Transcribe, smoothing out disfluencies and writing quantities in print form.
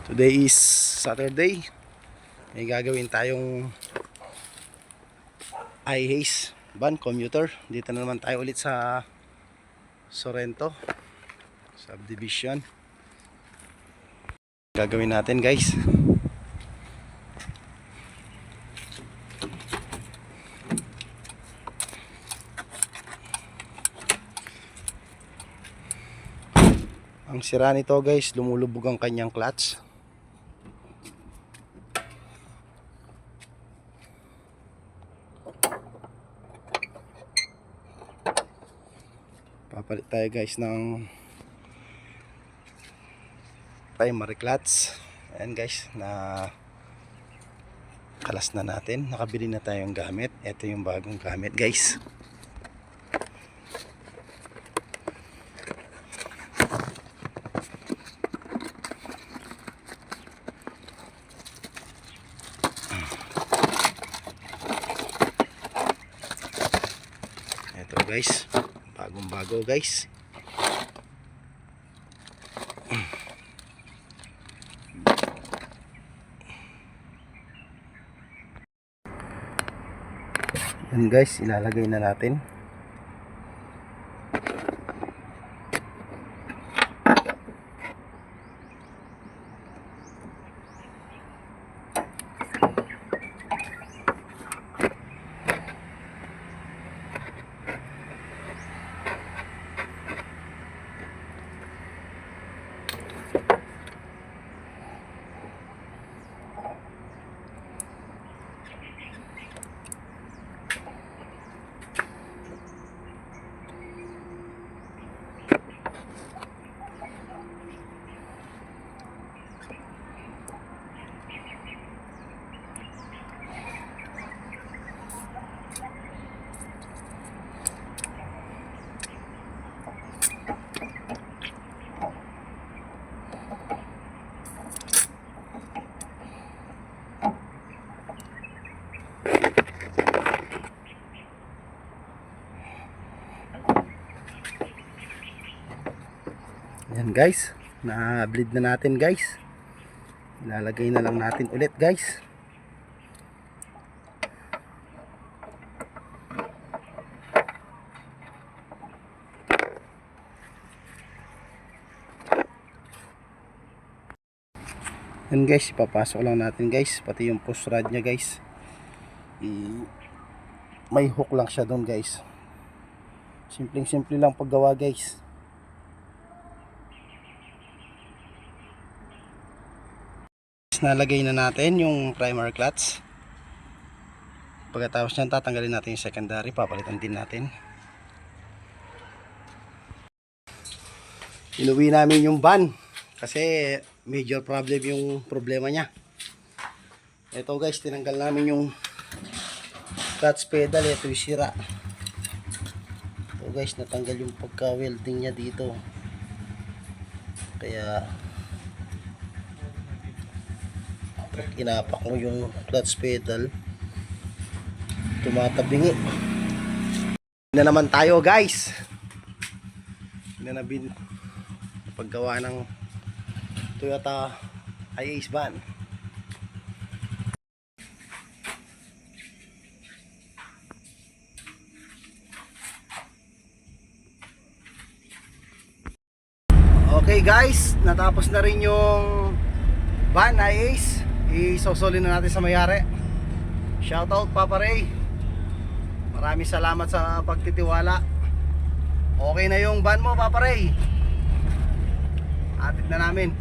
Today is Saturday. May gagawin tayong I-Haze van commuter. Dito na naman tayo ulit sa Sorrento subdivision. Gagawin natin, guys. Ang sira nito, guys, lumulubog ang kanyang clutch. Papalit tayo, guys, ng primary clutch. Ayan, guys, na kalas na natin. Nakabili na tayong gamit. Ito yung bagong gamit, guys. Ito, guys, bagong bago, guys. Yan, guys, ilalagay na natin. Yan, guys, na-bleed na natin, guys. Ilalagay na lang natin ulit, guys. Yan, guys, ipapasok lang natin, guys, pati yung push rod nya, guys. May hook lang siya doon, guys. Simpleng-simple lang paggawa, guys. Nalagay na natin yung primary clutch. Pagkatapos nyan, tatanggalin natin yung secondary. Papalitan din natin. Inuwi namin yung van kasi major problem yung problema nya. Ito, guys, tinanggal namin yung clutch pedal. Ito yung sira. Ito, guys, natanggal yung pagka welding nya dito. Kaya pag inapak mo yung clutch pedal, tumatabingi. Na naman tayo, guys. Nanabin paggawa ng Toyota I-Haze van. Okay, guys, natapos na rin yung van I-Haze. Isosolin na natin sa may-ari. Shoutout, Papa Ray. Maraming salamat sa pagtitiwala. Okay na yung van mo, Papa Ray. Atid na namin.